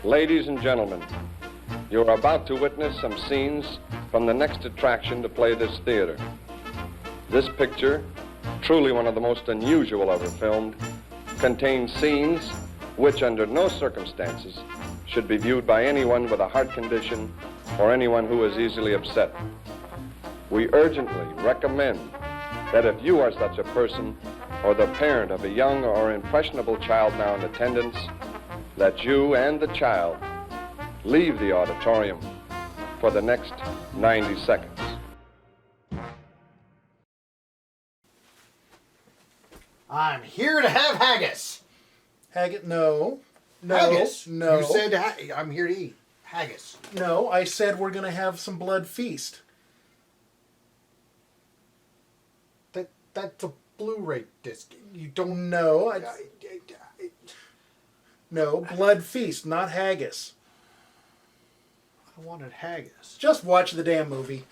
Ladies and gentlemen, you are about to witness some scenes from the next attraction to play this theater. This picture, truly one of the most unusual ever filmed, contains scenes which under no circumstances should be viewed by anyone with a heart condition or anyone who is easily upset. We urgently recommend that if you are such a person or the parent of a young or impressionable child now in attendance, that you and the child leave the auditorium for the next 90 seconds. I'm here to have haggis. No. Haggis? No. You said I'm here to eat haggis. No, I said we're going to have some blood feast. That's a Blu-ray disc. You don't know. No, blood feast, not haggis. I wanted haggis. Just watch the damn movie.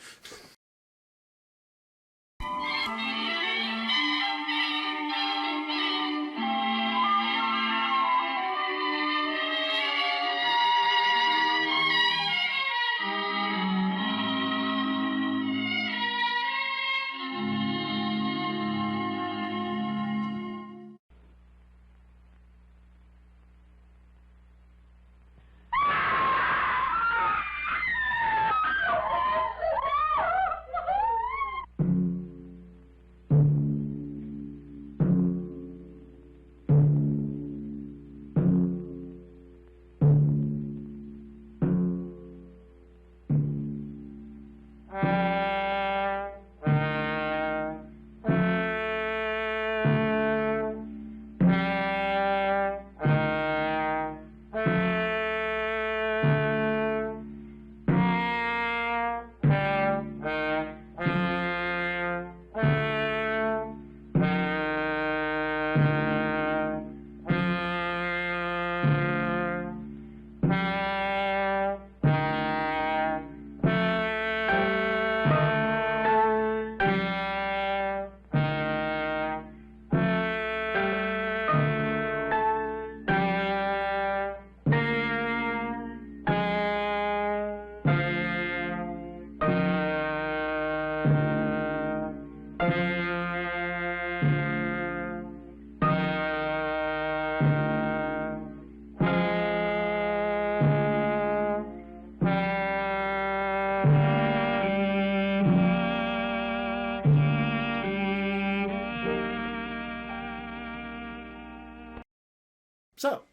So,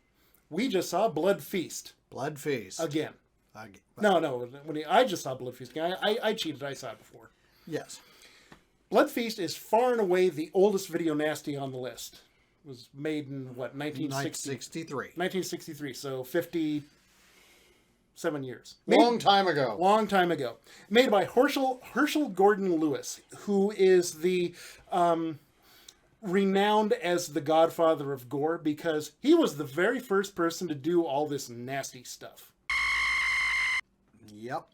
we just saw Blood Feast. Blood Feast. Again. No. I just saw Blood Feast again. I cheated. I saw it before. Yes. Blood Feast is far and away the oldest video nasty on the list. It was made in, 1963. 1963, so 57 years. Long time ago. Made by Herschell Gordon Lewis, who is the... renowned as the Godfather of Gore because he was the very first person to do all this nasty stuff. Yep.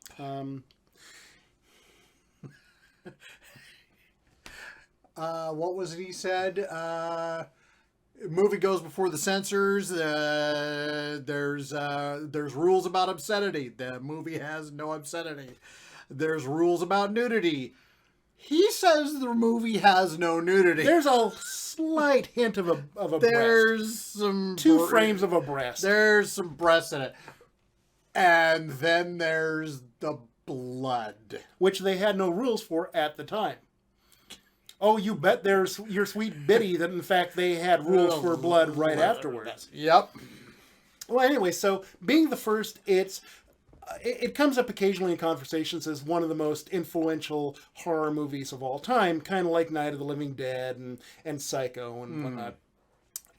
What was it he said? Movie goes before the censors. There's rules about obscenity. The movie has no obscenity. There's rules about nudity. He says the movie has no nudity. There's a slight hint of a There's breast. Some two frames of a breast. There's some breasts in it. And then there's the blood. Which they had no rules for at the time. Oh, you bet there's your sweet Biddy that in fact they had rules for blood right afterwards. Yep. Well, anyway, so being the first, it comes up occasionally in conversations as one of the most influential horror movies of all time, kind of like Night of the Living Dead and Psycho and whatnot.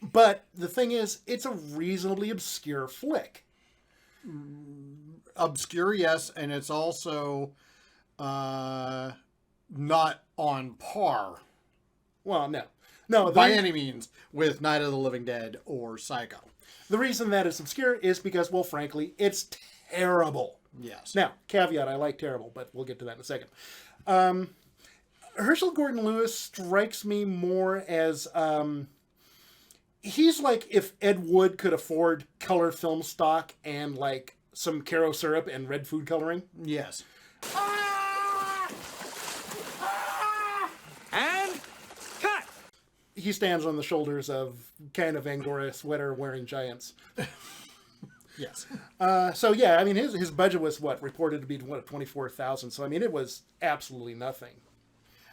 But the thing is, it's a reasonably obscure flick. Obscure, yes, and it's also not on par. Well, no, by any means, with Night of the Living Dead or Psycho. The reason that it's obscure is because, well, frankly, it's terrible. Yes. Now, caveat, I like terrible, but we'll get to that in a second. Herschell Gordon Lewis strikes me more as He's like if Ed Wood could afford color film stock and like some Caro syrup and red food coloring. Yes. And cut! He stands on the shoulders of kind of Angora sweater wearing giants. Yes. So yeah, I mean his budget was reported to be 24,000. So I mean it was absolutely nothing.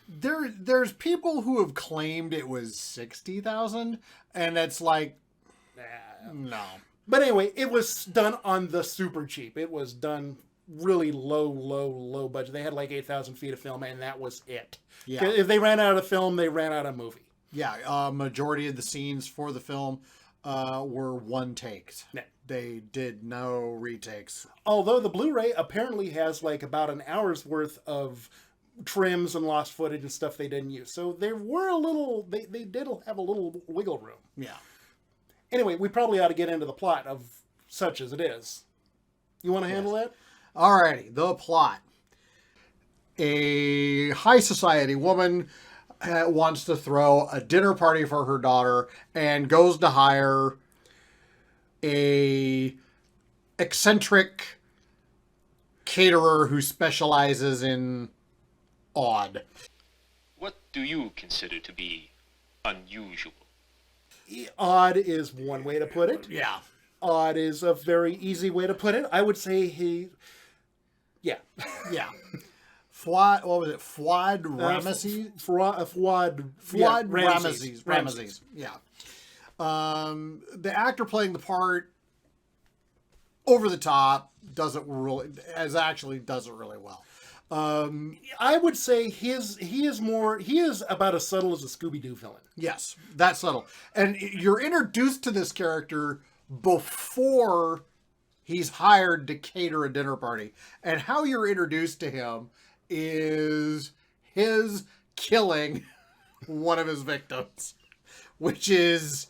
There's people who have claimed it was 60,000, and it's like, no. But anyway, it was done on the super cheap. It was done really low budget. They had like 8,000 feet of film, and that was it. Yeah. If they ran out of film, they ran out of movie. Yeah, majority of the scenes for the film were one takes. Yeah. They did no retakes. Although the Blu-ray apparently has like about an hour's worth of trims and lost footage and stuff they didn't use. So there were they did have a little wiggle room. Yeah. Anyway, we probably ought to get into the plot of such as it is. You want to handle that? Alrighty, the plot. A high society woman wants to throw a dinner party for her daughter and goes to hire a eccentric caterer who specializes in odd. What do you consider to be unusual? Odd is one way to put it. Yeah. Odd is a very easy way to put it. I would say yeah. Yeah. What was it? Fuad Ramesses? Fuad Ramesses. Yeah. The actor playing the part over the top does it really well. I would say he is about as subtle as a Scooby-Doo villain. Yes, that's subtle. And you're introduced to this character before he's hired to cater a dinner party. And how you're introduced to him is his killing one of his victims, which is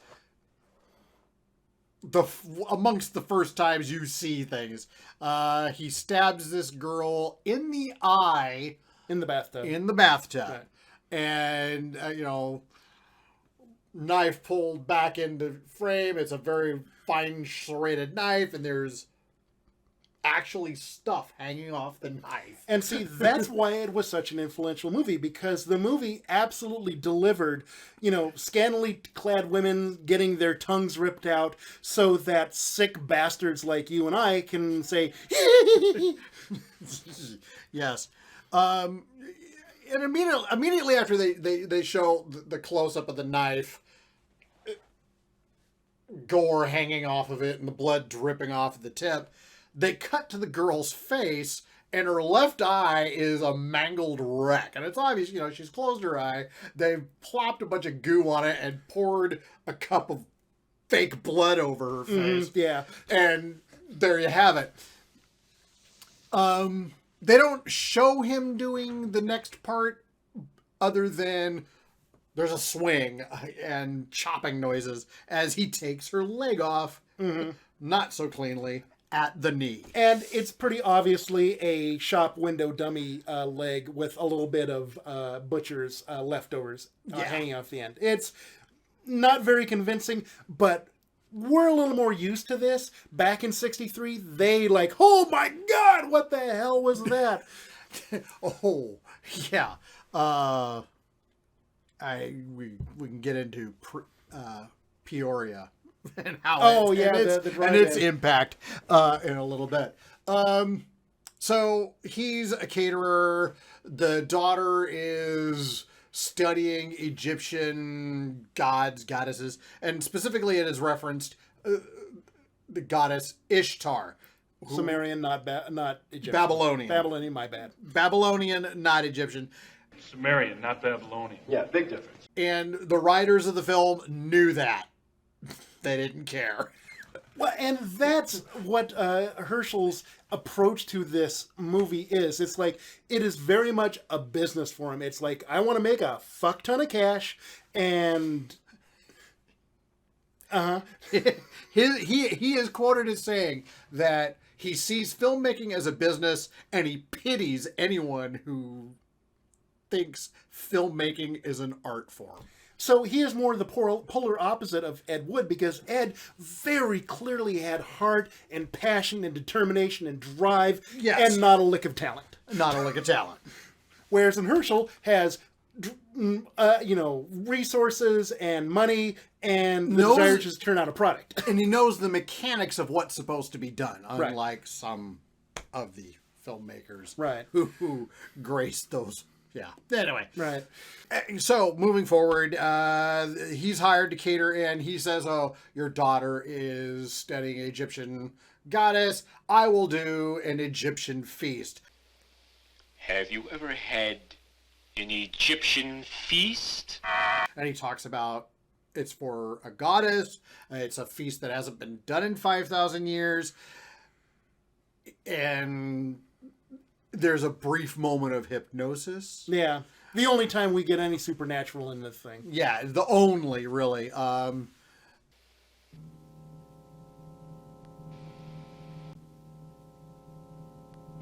amongst the first times you see things. He stabs this girl in the eye In the bathtub. right. Right. And knife pulled back into frame. It's a very fine serrated knife, and there's actually stuff hanging off the knife. And see, that's why it was such an influential movie, because the movie absolutely delivered, scantily clad women getting their tongues ripped out so that sick bastards like you and I can say, Yes. And immediately after they show the close-up of the knife, gore hanging off of it and the blood dripping off of the tip, they cut to the girl's face, and her left eye is a mangled wreck. And it's obvious, she's closed her eye. They've plopped a bunch of goo on it and poured a cup of fake blood over her face. yeah. And there you have it. They don't show him doing the next part other than there's a swing and chopping noises as he takes her leg off, not so cleanly, at the knee. And it's pretty obviously a shop window dummy leg with a little bit of butcher's leftovers hanging off the end. It's not very convincing, but we're a little more used to this. Back in '63, they oh my God, what the hell was that? Oh, yeah. We can get into Peoria and how its impact in a little bit. So he's a caterer. The daughter is studying Egyptian gods, goddesses, and specifically it is referenced the goddess Ishtar. Sumerian, not Egyptian. Babylonian, my bad. Babylonian, not Egyptian. Sumerian, not Babylonian. Yeah, big difference. And the writers of the film knew that. They didn't care. Well, and that's what Herschell's approach to this movie is. It's like, it is very much a business for him. It's like, I want to make a fuck ton of cash, and He is quoted as saying that he sees filmmaking as a business and he pities anyone who thinks filmmaking is an art form. So he is more the polar opposite of Ed Wood, because Ed very clearly had heart and passion and determination and drive, Yes. and not a lick of talent. Not a lick of talent. Whereas in Herschell has, resources and money and the desire to just turn out a product. And he knows the mechanics of what's supposed to be done, Right. unlike some of the filmmakers Right. who graced those. Yeah. Anyway. Right. So, moving forward, he's hired to cater, and he says, oh, your daughter is studying Egyptian goddess. I will do an Egyptian feast. Have you ever had an Egyptian feast? And he talks about it's for a goddess. It's a feast that hasn't been done in 5,000 years. And there's a brief moment of hypnosis. Yeah. The only time we get any supernatural in this thing. Yeah, the only, really.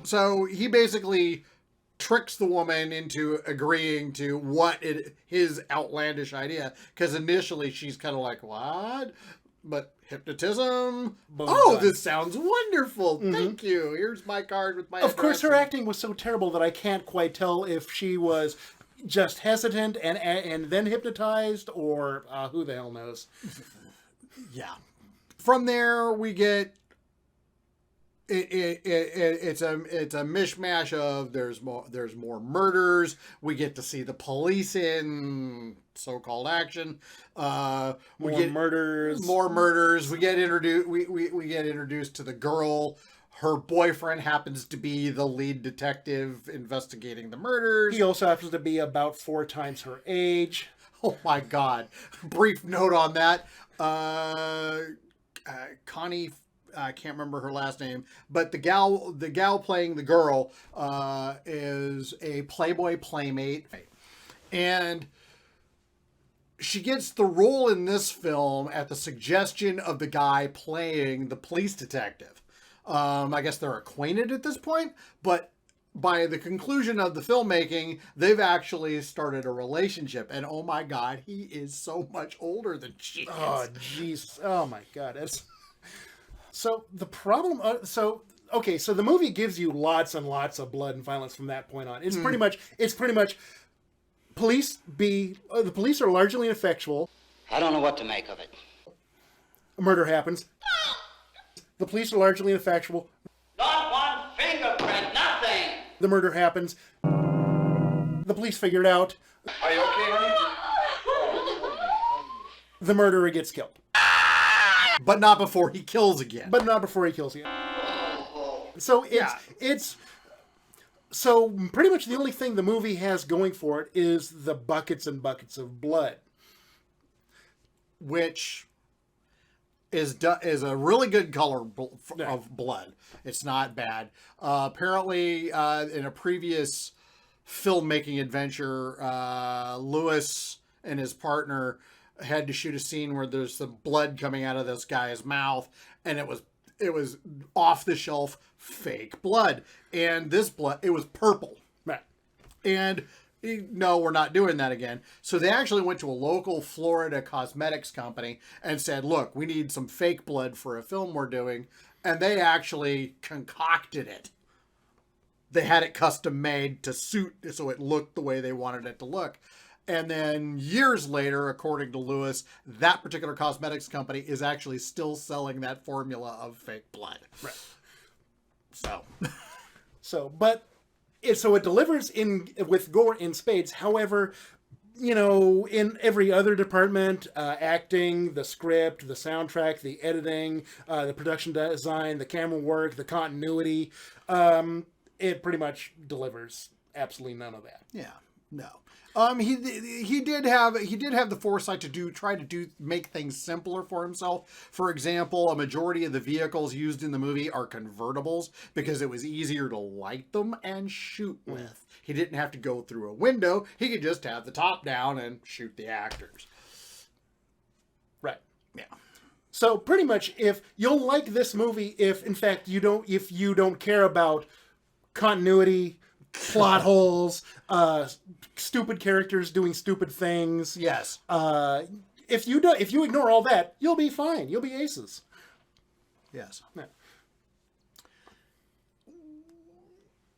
So he basically tricks the woman into agreeing to his outlandish idea, because initially she's kind of like, what? But hypnotism? Boom, oh, done. this sounds wonderful. Thank you. Here's my card with my Of course, her address. acting was so terrible that I can't quite tell if she was just hesitant and then hypnotized, or who the hell knows. Yeah. From there, we get it's a mishmash of there's more murders. We get to see the police in so-called action. We get murders. More murders. We get introduced. We get introduced to the girl. Her boyfriend happens to be the lead detective investigating the murders. He also happens to be about 4 times her age. Oh my God! Brief note on that. Connie, I can't remember her last name, but the gal playing the girl is a Playboy playmate, and she gets the role in this film at the suggestion of the guy playing the police detective. I guess they're acquainted at this point, but by the conclusion of the filmmaking, they've actually started a relationship. And oh my God, he is so much older than she is. Oh, jeez. Oh, my God. So the problem... So the movie gives you lots and lots of blood and violence from that point on. It's pretty much... the police are largely ineffectual. I don't know what to make of it. A murder happens. The police are largely ineffectual. Not one fingerprint, nothing! The murder happens. The police figure it out. Are you okay, honey? The murderer gets killed. But not before he kills again. But not before he kills you. So it's so pretty much the only thing the movie has going for it is the buckets and buckets of blood. Which is a really good color of blood. It's not bad. Apparently, in a previous filmmaking adventure, Lewis and his partner had to shoot a scene where there's some blood coming out of this guy's mouth, and it was off the shelf fake blood, and this blood, it was purple. Right. And no, we're not doing that again. So they actually went to a local Florida cosmetics company and said, look, we need some fake blood for a film we're doing. And they actually concocted it. They had it custom made to suit so it looked the way they wanted it to look. And then years later, according to Lewis, that particular cosmetics company is actually still selling that formula of fake blood. Right. But it delivers with gore in spades. However, in every other department, acting, the script, the soundtrack, the editing, the production design, the camera work, the continuity, it pretty much delivers absolutely none of that. yeah, no. He did have the foresight to make things simpler for himself. For example, a majority of the vehicles used in the movie are convertibles because it was easier to light them and shoot with. He didn't have to go through a window. He could just have the top down and shoot the actors. Right. Yeah. So pretty much, if you'll like this movie, if you don't care about continuity, plot holes, stupid characters doing stupid things. Yes. If you ignore all that, you'll be fine. You'll be aces. Yes. Yeah.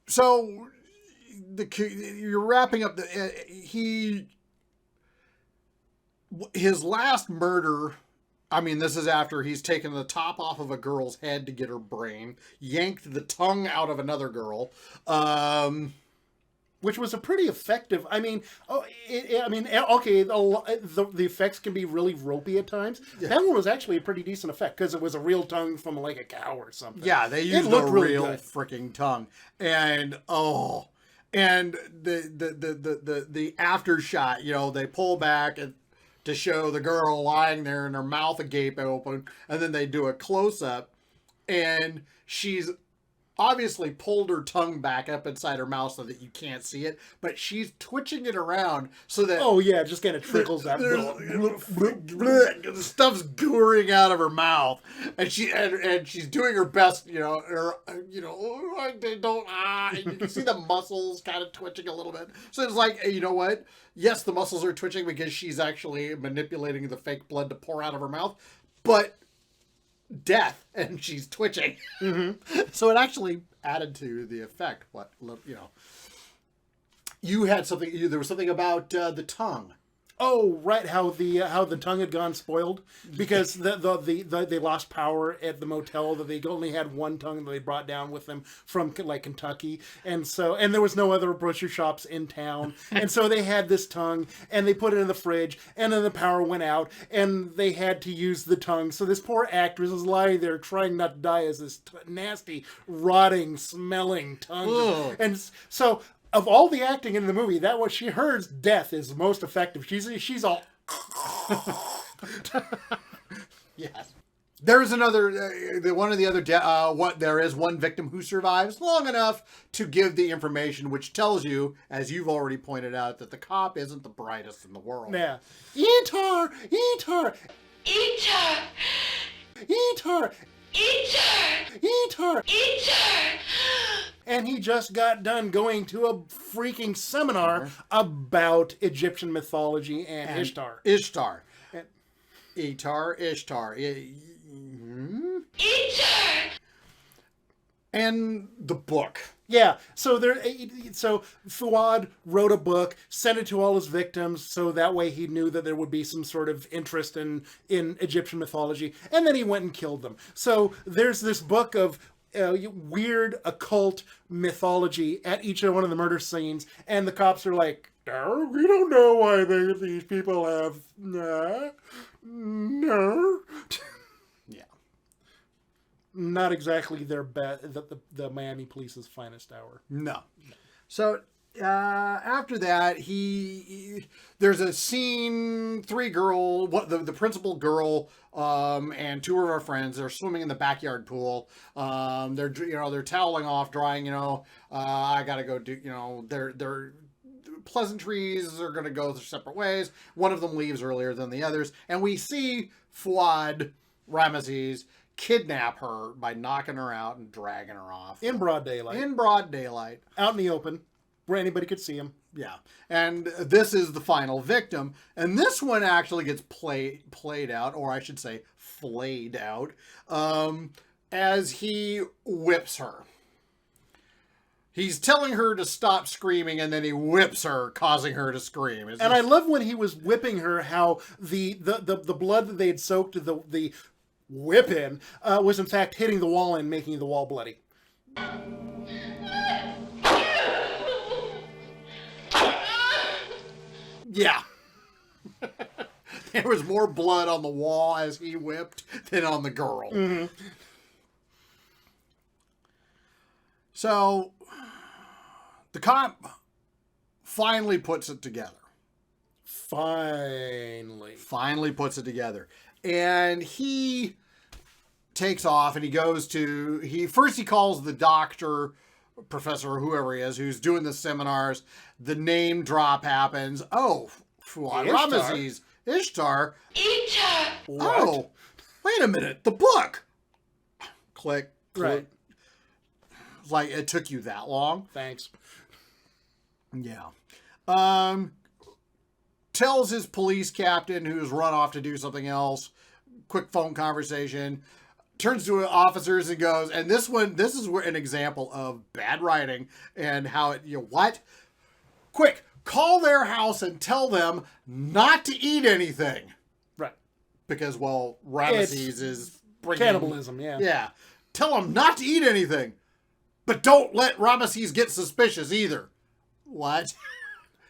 So you're wrapping up his last murder. I mean, this is after he's taken the top off of a girl's head to get her brain, yanked the tongue out of another girl, which was a pretty effective. I mean, okay, the effects can be really ropey at times. Yeah. That one was actually a pretty decent effect because it was a real tongue from like a cow or something. Yeah, they used a real freaking tongue, and the after shot. You know, they pull back to show the girl lying there and her mouth agape open, and then they do a close up, and she's obviously pulled her tongue back up inside her mouth so that you can't see it, but she's twitching it around so that... Oh, yeah, it just kind of trickles out. The stuff's gooring out of her mouth, and she's doing her best, and you can see the muscles kind of twitching a little bit. So it's like, you know what? Yes, the muscles are twitching because she's actually manipulating the fake blood to pour out of her mouth, but death, and she's twitching. Mm-hmm. So it actually added to the effect. You had something. There was something about the tongue. Oh, right. How the tongue had gone spoiled because they lost power at the motel. That they only had one tongue that they brought down with them from like Kentucky, and there was no other butcher shops in town, and so they had this tongue and they put it in the fridge, and then the power went out, and they had to use the tongue. So this poor actress is lying there trying not to die as this nasty, rotting, smelling tongue, Ugh. and so. Of all the acting in the movie, that what she hers death is most effective. She's all. Yes. There's another one of the other there is one victim who survives long enough to give the information, which tells you, as you've already pointed out, that the cop isn't the brightest in the world. Yeah. Eat her! Eat her! Eat her! Eat her! Eat her! Eat her! Eat her! And he just got done going to a freaking seminar about Egyptian mythology and Ishtar. Ishtar. And, Ishtar. Ishtar! And the book. Yeah, so Fuad wrote a book, sent it to all his victims, so that way he knew that there would be some sort of interest in Egyptian mythology, and then he went and killed them. So there's this book of weird occult mythology at each one of the murder scenes, and the cops are like, "No, we don't know why these people have no." Yeah, not exactly their the Miami Police's finest hour. No. So after that, there's a scene. The principal girl, and two of our friends are swimming in the backyard pool. They're toweling off, drying. I gotta go do. Their pleasantries are gonna go their separate ways. One of them leaves earlier than the others, and we see Fuad Ramesses kidnap her by knocking her out and dragging her off In broad daylight. Out in the open, where anybody could see him. Yeah, and this is the final victim, and this one actually gets played out, or I should say, flayed out, as he whips her. He's telling her to stop screaming, and then he whips her, causing her to scream. I love when he was whipping her, how the blood that they had soaked the whip in was in fact hitting the wall and making the wall bloody. Yeah. There was more blood on the wall as he whipped than on the girl. Mm-hmm. So, the cop finally puts it together. Finally puts it together. And he takes off and he goes to... He calls the doctor, professor, or whoever he is, who's doing the seminars. The name drop happens. Oh, Fuad Ramesses. Ishtar. Ishtar. Oh, wait a minute. The book. Click. Right. Like, it took you that long? Thanks. Yeah. Tells his police captain, who's run off to do something else, quick phone conversation, turns to officers and goes, and this is where an example of bad writing and how it, what? Quick, call their house and tell them not to eat anything. Right. Because, well, Ramesses is bringing... Cannibalism, yeah. Yeah. Tell them not to eat anything. But don't let Ramesses get suspicious either. What?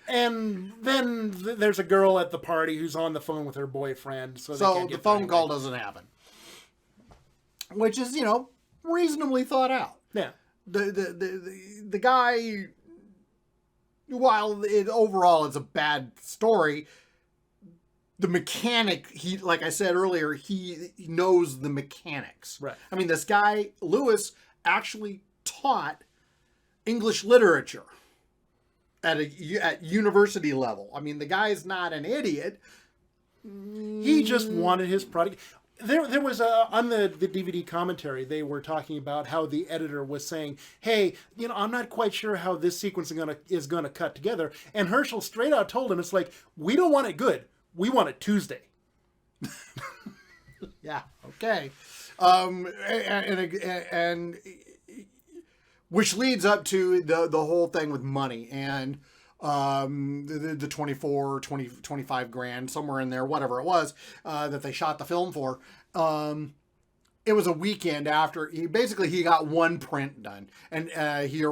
And then there's a girl at the party who's on the phone with her boyfriend. So the phone call doesn't happen. Which is, reasonably thought out. Yeah. The guy, while overall it's a bad story, the mechanic, like I said earlier, he knows the mechanics. Right. I mean, this guy, Lewis, actually taught English literature at university level. I mean, the guy's not an idiot. He just wanted his product. There was on the DVD commentary, they were talking about how the editor was saying, "Hey, I'm not quite sure how this sequence is gonna cut together." And Herschell straight out told him, "It's like, we don't want it good. We want it Tuesday." Yeah. Okay. And which leads up to the whole thing with money and the 25 grand, somewhere in there, whatever it was, that they shot the film for. It was a weekend after he got one print done, and he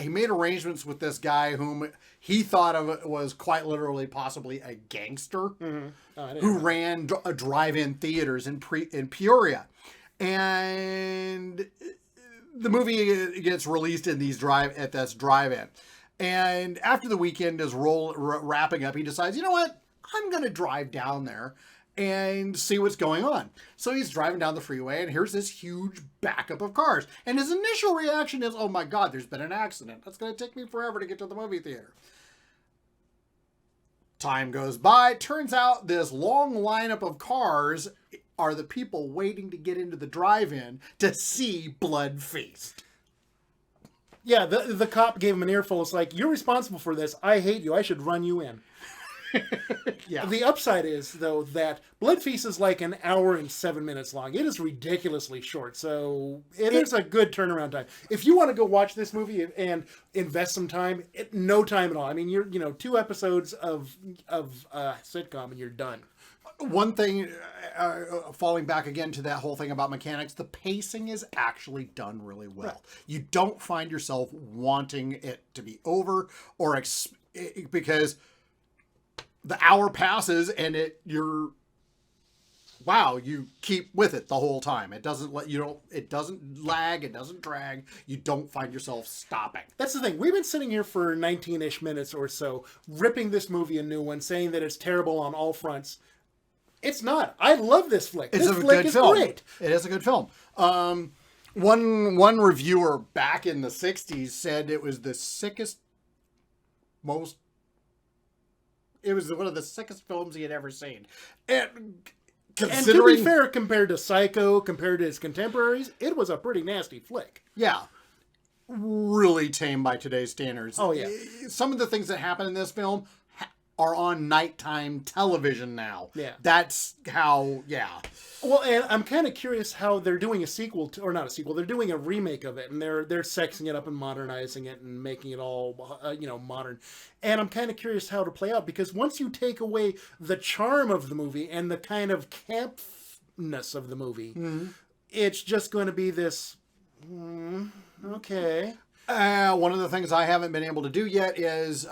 made arrangements with this guy whom he thought of was quite literally possibly a gangster who ran drive-in theaters in Peoria, and the movie gets released in these drive-in. And after the weekend is wrapping up, he decides, you know what? I'm going to drive down there and see what's going on. So he's driving down the freeway, and here's this huge backup of cars. And his initial reaction is, oh my God, there's been an accident. That's going to take me forever to get to the movie theater. Time goes by. Turns out this long lineup of cars are the people waiting to get into the drive-in to see Blood Feast. Yeah, the cop gave him an earful. It's like, you're responsible for this. I hate you. I should run you in. Yeah. The upside is, though, that Blood Feast is like an hour and 7 minutes long. It is ridiculously short, so it is a good turnaround time. If you want to go watch this movie and invest some time, no time at all. I mean, you're 2 episodes of sitcom and you're done. One thing, falling back again to that whole thing about mechanics, the pacing is actually done really well. Right. You don't find yourself wanting it to be over because the hour passes and you keep with it the whole time. It doesn't it doesn't lag, it doesn't drag. You don't find yourself stopping. That's the thing. We've been sitting here for 19-ish minutes or so, ripping this movie a new one, saying that it's terrible on all fronts. It's not. I love this flick. This flick is great. It is a good film. One reviewer back in the 60s said it was the sickest, it was one of the sickest films he had ever seen. And to be fair, compared to Psycho, compared to his contemporaries, it was a pretty nasty flick. Yeah. Really tame by today's standards. Oh, yeah. Some of the things that happen in this film are on nighttime television now. Yeah. That's how, yeah. Well, and I'm kind of curious how they're doing a sequel to, or not a sequel, they're doing a remake of it, and they're sexing it up and modernizing it and making it all, modern. And I'm kind of curious how to play out, because once you take away the charm of the movie and the kind of campness of the movie, it's just going to be this, okay. One of the things I haven't been able to do yet is,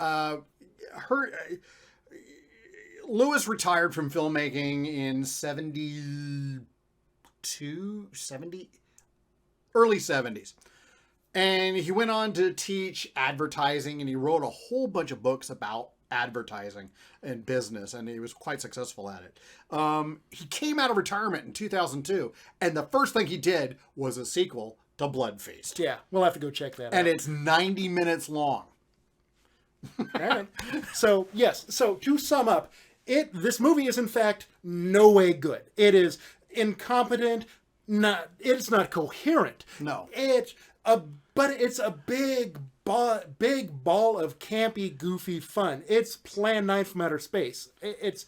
Lewis retired from filmmaking in early 70s. And he went on to teach advertising, and he wrote a whole bunch of books about advertising and business, and he was quite successful at it. He came out of retirement in 2002, and the first thing he did was a sequel to Blood Feast. Yeah, we'll have to go check that out. And it's 90 minutes long. All right. So, yes. So, to sum up, this movie is, in fact, no way good. It is incompetent. It's not coherent. No. But it's a big big ball of campy, goofy fun. It's Plan 9 from Outer Space. It's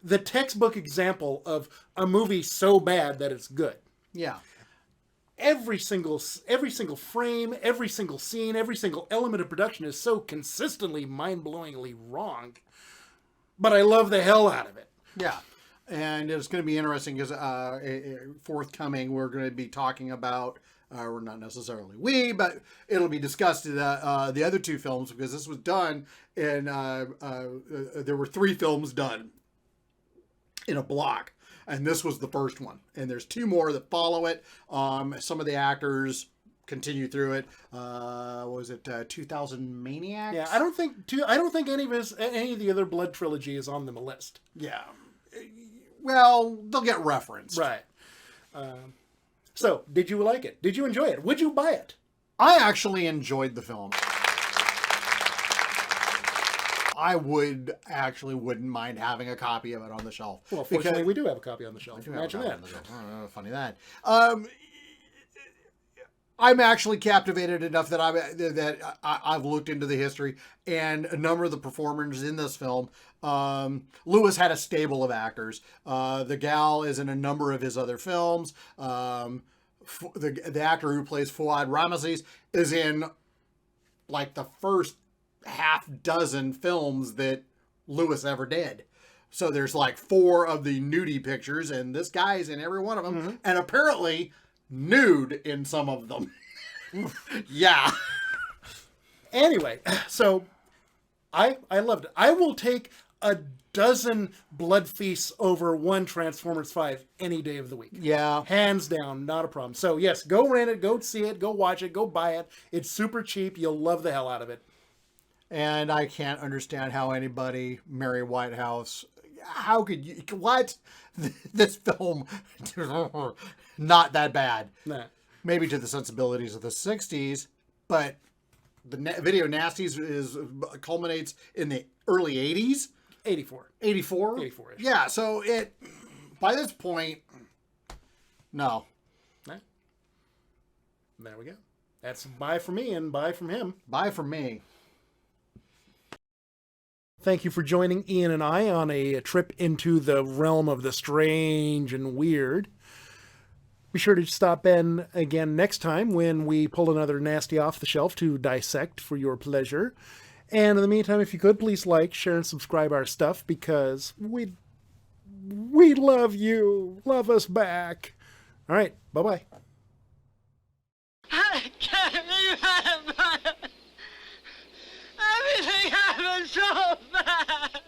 the textbook example of a movie so bad that it's good. Yeah. Every single frame, every single scene, every single element of production is so consistently mind-blowingly wrong. But I love the hell out of it. Yeah. And it's going to be interesting because forthcoming, we're going to be talking about, or not necessarily we, but it'll be discussed in the other two films, because this was done in, there were 3 films done in a block. And this was the first one. And there's 2 more that follow it. Some of the actors continue through it. Was it 2000 Maniacs? Yeah, I don't think any of the other Blood trilogy is on the list. Yeah. Well, they'll get referenced. Right. So, did you like it? Did you enjoy it? Would you buy it? I actually enjoyed the film. I wouldn't mind having a copy of it on the shelf. Well, fortunately, we do have a copy on the shelf. Imagine that. Funny that. I'm actually captivated enough that I've looked into the history and a number of the performers in this film. Lewis had a stable of actors. The gal is in a number of his other films. The actor who plays Fuad Ramesses is in like the first half dozen films that Lewis ever did. So there's like 4 of the nudie pictures, and this guy's in every one of them, and apparently nude in some of them. Yeah. Anyway, so I loved it. I will take a dozen blood feasts over one Transformers 5 any day of the week. Yeah. Hands down, not a problem. So yes, go rent it, go see it, go watch it, go buy it. It's super cheap. You'll love the hell out of it. And I can't understand how anybody, Mary Whitehouse, how could you, what? This film, not that bad. Nah. Maybe to the sensibilities of the 60s, but the Video Nasties culminates in the early 80s. 84. 84? 84-ish. Yeah, so by this point, no. Nah. There we go. That's bye from me and bye from him. Bye from me. Thank you for joining Ian and I on a trip into the realm of the strange and weird. Be sure to stop in again next time when we pull another nasty off the shelf to dissect for your pleasure. And in the meantime, if you could, please like, share, and subscribe our stuff, because we love you. Love us back. All right. Bye-bye. I can't believe it. Everything happened so fast.